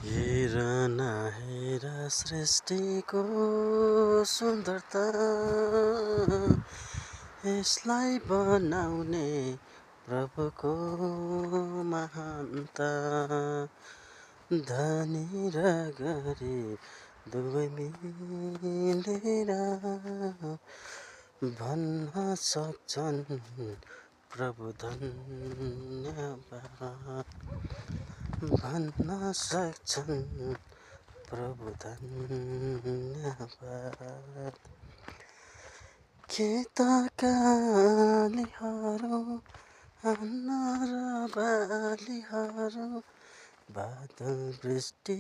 हेर न हेर सृष्टिको सुन्दरता, यसलाई बनाउने प्रभुको महानता। धनी र गरिब दुवै मिलेर भन्न सक्छन् प्रभु धन्यवाद, भन्न सक्छन् प्रभु धन्यवाद। खेतका आलीहरू, अन्न र बालीहरू, बादल वृष्टि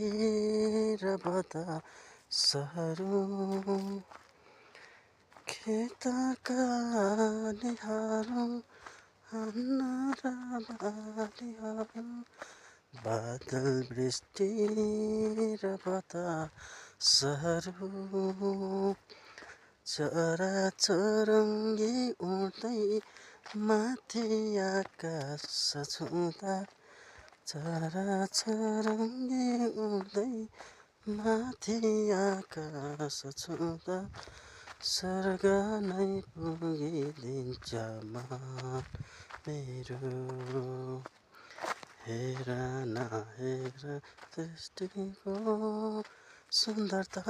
र बतासहरू, खेतका आलीहरू, अन्न र बालीहरू, बादल वृष्टि र बतासहरू, चराचुरुङ्गी उड्दै माथि आकाश छुँदा, चराचुरुङ्गी उड्दै माथि आकाश छुँदा, स्वर्ग नै पुगिदिन्छ मन मेरो। हेर न हेर सृष्टिको सुन्दरता,